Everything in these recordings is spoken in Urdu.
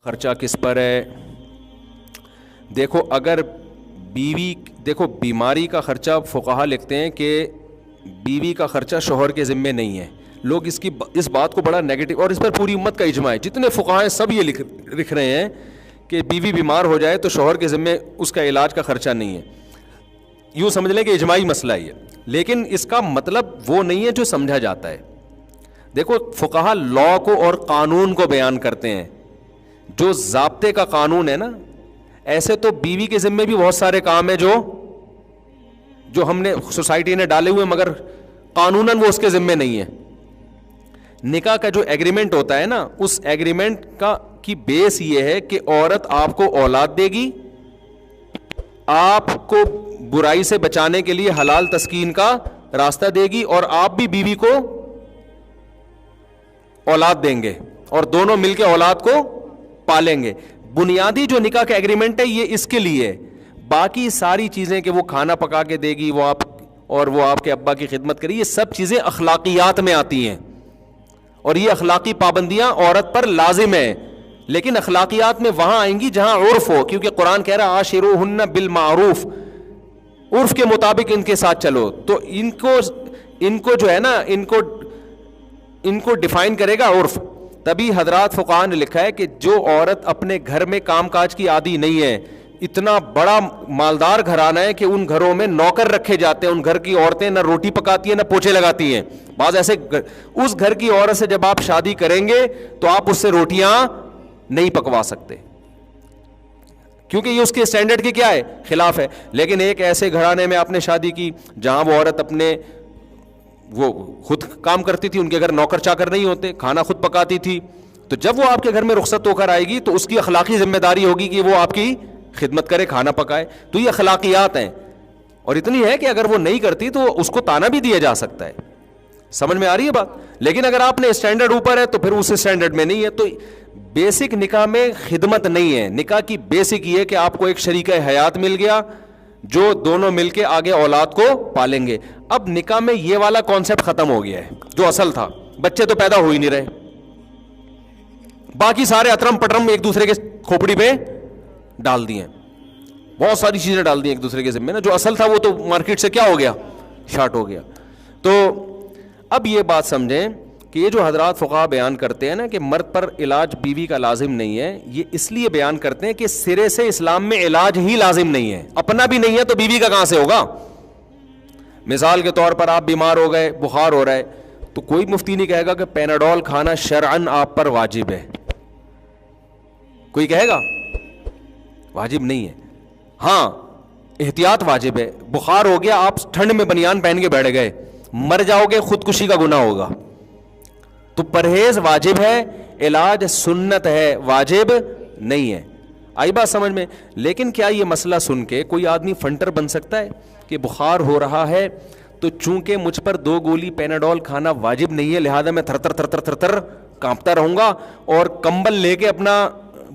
خرچہ کس پر ہے؟ دیکھو اگر دیکھو بیماری کا خرچہ فقہا لکھتے ہیں کہ بیوی کا خرچہ شوہر کے ذمے نہیں ہے. لوگ اس بات کو بڑا نیگیٹو، اور اس پر پوری امت کا اجماع ہے، جتنے فقہا ہیں سب یہ لکھ رہے ہیں کہ بیوی بیمار ہو جائے تو شوہر کے ذمے اس کا علاج کا خرچہ نہیں ہے. یوں سمجھ لیں کہ اجماعی مسئلہ ہی ہے، لیکن اس کا مطلب وہ نہیں ہے جو سمجھا جاتا ہے. دیکھو فقہا لا کو اور قانون کو بیان کرتے ہیں، جو ضابطے کا قانون ہے نا. ایسے تو بیوی کے ذمے بھی بہت سارے کام ہیں جو ہم نے سوسائٹی نے ڈالے ہوئے، مگر قانوناً وہ اس کے ذمے نہیں ہے. نکاح کا جو ایگریمنٹ ہوتا ہے نا، اس ایگریمنٹ کی بیس یہ ہے کہ عورت آپ کو اولاد دے گی، آپ کو برائی سے بچانے کے لیے حلال تسکین کا راستہ دے گی، اور آپ بھی بیوی کو اولاد دیں گے، اور دونوں مل کے اولاد کو پالیں گے. بنیادی جو نکاح کا ایگریمنٹ ہے یہ اس کے لیے. باقی ساری چیزیں کہ وہ کھانا پکا کے دے گی، وہ آپ کے ابا کی خدمت کرے، یہ سب چیزیں اخلاقیات میں آتی ہیں، اور یہ اخلاقی پابندیاں عورت پر لازم ہیں. لیکن اخلاقیات میں وہاں آئیں گی جہاں عرف ہو، کیونکہ قرآن کہہ رہا عاشروہن بالمعروف، عرف کے مطابق ان کے ساتھ چلو. تو ان کو جو ہے نا ان کو ڈیفائن کرے گا عرف. تبھی حضرات فقہاء نے لکھا ہے کہ جو عورت اپنے گھر میں کام کاج کی عادی نہیں ہے، اتنا بڑا مالدار گھرانہ ہے کہ ان گھروں میں نوکر رکھے جاتے ہیں، ان گھر کی عورتیں نہ روٹی پکاتی ہیں نہ پوچھے لگاتی ہیں. بعض ایسے اس گھر کی عورت سے جب آپ شادی کریں گے تو آپ اس سے روٹیاں نہیں پکوا سکتے، کیونکہ یہ اس کے اسٹینڈرڈ کے کیا ہے، خلاف ہے. لیکن ایک ایسے گھرانے میں آپ نے شادی کی جہاں وہ عورت وہ خود کام کرتی تھی، ان کے گھر نوکر چاکر نہیں ہوتے، کھانا خود پکاتی تھی، تو جب وہ آپ کے گھر میں رخصت ہو کر آئے گی تو اس کی اخلاقی ذمہ داری ہوگی کہ وہ آپ کی خدمت کرے، کھانا پکائے. تو یہ اخلاقیات ہیں، اور اتنی ہے کہ اگر وہ نہیں کرتی تو اس کو تانا بھی دیا جا سکتا ہے. سمجھ میں آ رہی ہے بات؟ لیکن اگر آپ نے اسٹینڈرڈ اوپر ہے تو پھر اس اسٹینڈرڈ میں نہیں ہے. تو بیسک نکاح میں خدمت نہیں ہے. نکاح کی بیسک یہ کہ آپ کو ایک شریک حیات مل گیا جو دونوں مل کے آگے اولاد کو پالیں گے. اب نکاح میں یہ والا کانسیپٹ ختم ہو گیا ہے جو اصل تھا. بچے تو پیدا ہو ہی نہیں رہے، باقی سارے اطرم پٹرم ایک دوسرے کے کھوپڑی پہ ڈال دیے، بہت ساری چیزیں ڈال دی ایک دوسرے کے ذمہ نا. جو اصل تھا وہ تو مارکیٹ سے کیا ہو گیا، شارٹ ہو گیا. تو اب یہ بات سمجھیں کہ یہ جو حضرات فقہاء بیان کرتے ہیں نا کہ مرد پر علاج بیوی کا لازم نہیں ہے، یہ اس لیے بیان کرتے ہیں کہ سرے سے اسلام میں علاج ہی لازم نہیں ہے. اپنا بھی نہیں ہے تو بیوی کا کہاں سے ہوگا؟ مثال کے طور پر آپ بیمار ہو گئے، بخار ہو رہا ہے، تو کوئی مفتی نہیں کہے گا کہ پیناڈول کھانا شرعن آپ پر واجب ہے. کوئی کہے گا؟ واجب نہیں ہے. ہاں احتیاط واجب ہے. بخار ہو گیا، آپ ٹھنڈ میں بنیان پہن کے بیٹھ گئے، مر جاؤ گے، خودکشی کا گناہ ہوگا. تو پرہیز واجب ہے، علاج سنت ہے، واجب نہیں ہے. آئی بات سمجھ میں؟ لیکن کیا یہ مسئلہ سن کے کوئی آدمی فنٹر بن سکتا ہے کہ بخار ہو رہا ہے تو چونکہ مجھ پر 2 گولی پیناڈول کھانا واجب نہیں ہے لہذا میں تھر تھر کانپتا رہوں گا اور کمبل لے کے اپنا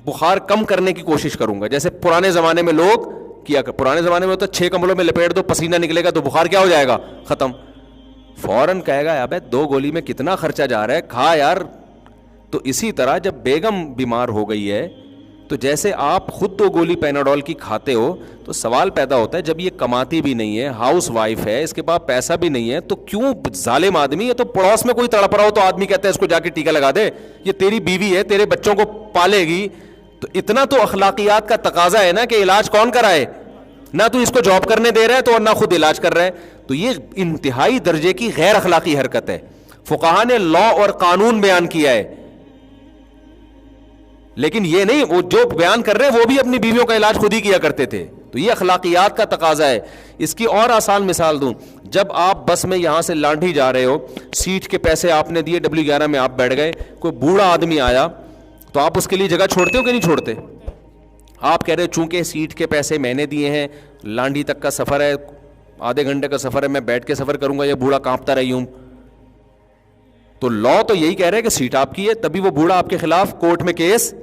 بخار کم کرنے کی کوشش کروں گا، جیسے پرانے زمانے میں لوگ کیا؟ پرانے زمانے میں تو 6 کمبلوں میں لپیٹ دو، پسینہ نکلے گا تو بخار کیا ہو جائے گا، ختم. فوراً کہے گا ابے 2 گولی میں کتنا خرچہ جا رہا ہے، کھا یار. تو اسی طرح جب بیگم بیمار ہو گئی ہے تو جیسے آپ خود 2 گولی پیناڈول کی کھاتے ہو تو سوال پیدا ہوتا ہے جب یہ کماتی بھی نہیں ہے، ہاؤس وائف ہے، اس کے پاس پیسہ بھی نہیں ہے، تو کیوں ظالم آدمی ہے تو پڑوس میں کوئی تڑپ رہا ہو تو آدمی کہتا ہے اس کو جا کے ٹیکا لگا دے، یہ تیری بیوی ہے، تیرے بچوں کو پالے گی. تو اتنا تو اخلاقیات کا تقاضا ہے نا کہ علاج کون کرائے؟ نہ تو اس کو جاب کرنے دے رہا ہے تو اور نہ خود علاج کر رہا ہے. تو یہ انتہائی درجے کی غیر اخلاقی حرکت ہے. فقہاء نے لا اور قانون بیان کیا ہے، لیکن یہ نہیں وہ جو بیان کر رہے ہیں وہ بھی اپنی بیویوں کا علاج خود ہی کیا کرتے تھے. تو یہ اخلاقیات کا تقاضا ہے. اس کی اور آسان مثال دوں، جب آپ بس میں یہاں سے لانڈھی جا رہے ہو، سیٹ کے پیسے آپ نے دیے، W11 میں آپ بیٹھ گئے، کوئی بوڑھا آدمی آیا تو آپ اس کے لیے جگہ چھوڑتے ہو کہ نہیں چھوڑتے؟ آپ کہہ رہے چونکہ سیٹ کے پیسے میں نے دیے ہیں، لانڈھی تک کا سفر ہے، آدھے گھنٹے کا سفر ہے، میں بیٹھ کے سفر کروں گا، یہ بوڑھا کانپتا رہی ہوں. تو لا تو یہی کہہ رہے کہ سیٹ آپ کی ہے، تبھی وہ بوڑھا آپ کے خلاف کورٹ میں کیس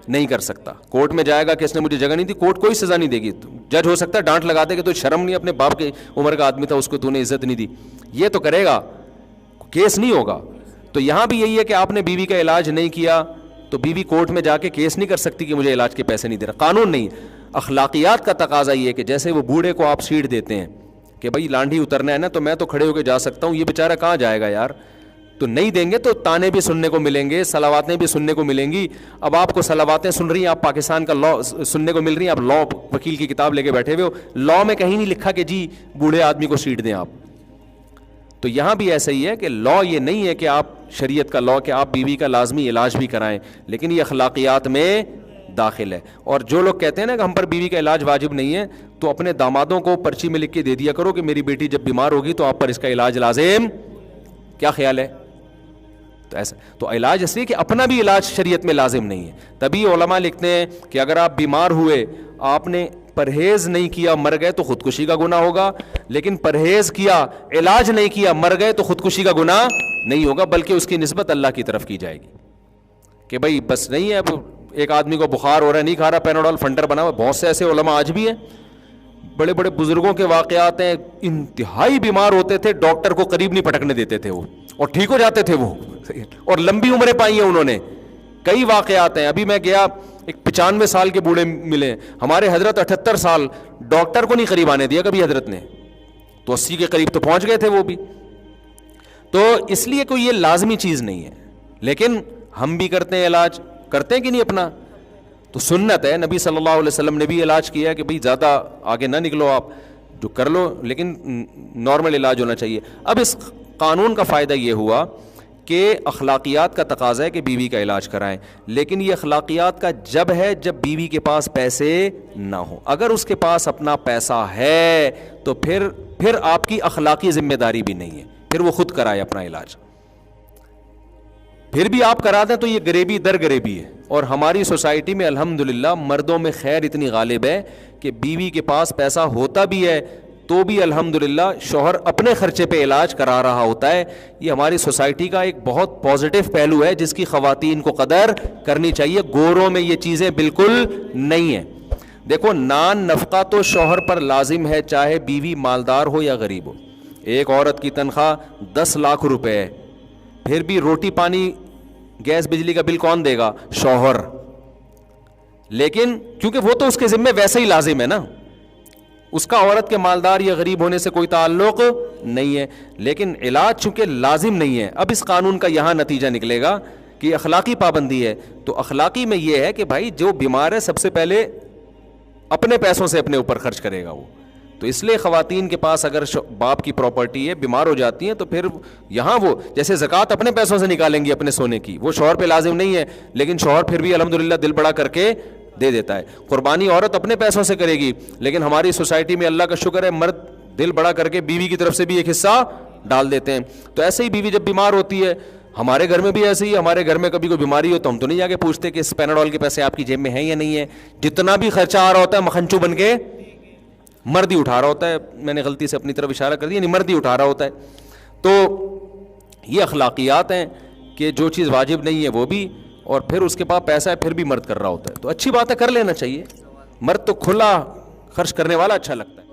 نہیں کر سکتا. کورٹ میں جائے گا کہ اس نے مجھے جگہ نہیں دی، کورٹ کوئی سزا نہیں دے گی. جج ہو سکتا ہے ڈانٹ لگا دے کہ تو شرم نہیں، اپنے باپ کے عمر کا آدمی تھا، اس کو تو نے عزت نہیں دی. یہ تو کرے گا، کیس نہیں ہوگا. تو یہاں بھی یہی ہے کہ آپ نے بیوی کا علاج نہیں کیا تو بیوی کورٹ میں جا کے کیس نہیں کر سکتی کہ مجھے علاج کے پیسے نہیں دے رہا. قانون نہیں. اخلاقیات کا تقاضا یہ ہے کہ جیسے وہ بوڑھے کو آپ سیٹ دیتے ہیں کہ بھائی لانڈھی اترنا ہے نا تو میں تو کھڑے ہو کے جا سکتا ہوں, یہ بیچارہ کہاں جائے گا یار, تو نہیں دیں گے تو تانے بھی سننے کو ملیں گے, صلواتیں بھی سننے کو ملیں گی. اب آپ کو صلواتیں سن رہی ہیں, آپ پاکستان کا لا سننے کو مل رہی ہیں, آپ لا وکیل کی کتاب لے کے بیٹھے ہوئے ہو, لا میں کہیں نہیں لکھا کہ جی بوڑھے آدمی کو سیٹ دیں آپ. تو یہاں بھی ایسا ہی ہے کہ لا یہ نہیں ہے کہ آپ شریعت کا لا کہ آپ بیوی کا لازمی علاج بھی کرائیں, لیکن یہ اخلاقیات میں داخل ہے. اور جو لوگ کہتے ہیں نا کہ ہم پر بیوی کا علاج واجب نہیں ہے, تو اپنے دامادوں کو پرچی میں لکھ کے دے دیا کرو کہ میری بیٹی جب بیمار ہوگی تو آپ پر اس کا علاج لازم. کیا خیال ہے؟ تو ایسا تو علاج اس لیے کہ اپنا بھی علاج شریعت میں لازم نہیں ہے. تبھی علماء لکھتے ہیں کہ اگر آپ بیمار ہوئے, آپ نے پرہیز نہیں کیا, مر گئے تو خودکشی کا گناہ ہوگا, لیکن پرہیز کیا, علاج نہیں کیا, مر گئے تو خودکشی کا گناہ نہیں ہوگا, بلکہ اس کی نسبت اللہ کی طرف کی جائے گی کہ بھائی بس نہیں ہے. اب ایک آدمی کو بخار ہو رہا ہے, نہیں کھا رہا پیناڈول, فنٹر بنا ہوا. بہت سے ایسے علماء آج بھی ہیں, بڑے بڑے بزرگوں کے واقعات ہیں, انتہائی بیمار ہوتے تھے, ڈاکٹر کو قریب نہیں پٹکنے دیتے تھے وہ, اور ٹھیک ہو جاتے تھے وہ, اور لمبی عمریں پائی ہیں انہوں نے. کئی واقعات ہیں. ابھی میں گیا, ایک 95 سال کے بوڑھے ملے, ہمارے حضرت 78 سال, ڈاکٹر کو نہیں قریب آنے دیا کبھی حضرت نے, تو 80 کے قریب تو پہنچ گئے تھے وہ بھی. تو اس لیے کوئی یہ لازمی چیز نہیں ہے, لیکن ہم بھی کرتے ہیں علاج, کرتے ہیں کہ نہیں اپنا, تو سنت ہے. نبی صلی اللہ علیہ وسلم نے بھی علاج کیا ہے کہ بھئی زیادہ آگے نہ نکلو آپ, جو کر لو, لیکن نارمل علاج ہونا چاہیے. اب اس قانون کا فائدہ یہ ہوا کہ اخلاقیات کا تقاضا ہے کہ بیوی کا علاج کرائیں, لیکن یہ اخلاقیات کا جب ہے جب بیوی کے پاس پیسے نہ ہوں. اگر اس کے پاس اپنا پیسہ ہے تو پھر آپ کی اخلاقی ذمہ داری بھی نہیں ہے, پھر وہ خود کرائے اپنا علاج. پھر بھی آپ کرا دیں تو یہ غریبی در غریبی ہے. اور ہماری سوسائٹی میں الحمدللہ مردوں میں خیر اتنی غالب ہے کہ بیوی کے پاس پیسہ ہوتا بھی ہے تو بھی الحمدللہ شوہر اپنے خرچے پہ علاج کرا رہا ہوتا ہے. یہ ہماری سوسائٹی کا ایک بہت پازیٹو پہلو ہے جس کی خواتین کو قدر کرنی چاہیے. گوروں میں یہ چیزیں بالکل نہیں ہیں. دیکھو, نان نفقہ تو شوہر پر لازم ہے, چاہے بیوی مالدار ہو یا غریب ہو. ایک عورت کی تنخواہ 10 لاکھ روپے ہے, پھر بھی روٹی پانی گیس بجلی کا بل کون دے گا؟ شوہر. لیکن کیونکہ وہ تو اس کے ذمہ ویسے ہی لازم ہے نا, اس کا عورت کے مالدار یا غریب ہونے سے کوئی تعلق نہیں ہے. لیکن علاج چونکہ لازم نہیں ہے, اب اس قانون کا یہاں نتیجہ نکلے گا کہ اخلاقی پابندی ہے. تو اخلاقی میں یہ ہے کہ بھائی جو بیمار ہے سب سے پہلے اپنے پیسوں سے اپنے اوپر خرچ کرے گا وہ. تو اس لیے خواتین کے پاس اگر باپ کی پراپرٹی ہے, بیمار ہو جاتی ہیں, تو پھر یہاں وہ جیسے زکوٰۃ اپنے پیسوں سے نکالیں گی اپنے سونے کی, وہ شوہر پہ لازم نہیں ہے, لیکن شوہر پھر بھی الحمدللہ دل بڑا کر کے دے دیتا ہے. قربانی عورت اپنے پیسوں سے کرے گی, لیکن ہماری سوسائٹی میں اللہ کا شکر ہے مرد دل بڑا کر کے بیوی کی طرف سے بھی ایک حصہ ڈال دیتے ہیں. تو ایسے ہی بیوی جب بیمار ہوتی ہے, ہمارے گھر میں بھی ایسے ہی, ہمارے گھر میں کبھی کوئی بیماری ہو تو ہم تو نہیں جا کے پوچھتے کہ اس پیناڈول کے پیسے آپ کی جیب میں ہیں یا نہیں ہے. جتنا بھی خرچہ آ رہا ہوتا ہے مکھنچو بن کے مرد ہی اٹھا رہا ہوتا ہے. میں نے غلطی سے اپنی طرف اشارہ کر دیا, یعنی مرد ہی اٹھا رہا ہوتا ہے. تو یہ اخلاقیات ہیں کہ جو چیز واجب نہیں ہے وہ بھی, اور پھر اس کے پاس پیسہ ہے پھر بھی مرد کر رہا ہوتا ہے. تو اچھی بات ہے, کر لینا چاہیے. مرد تو کھلا خرچ کرنے والا اچھا لگتا ہے.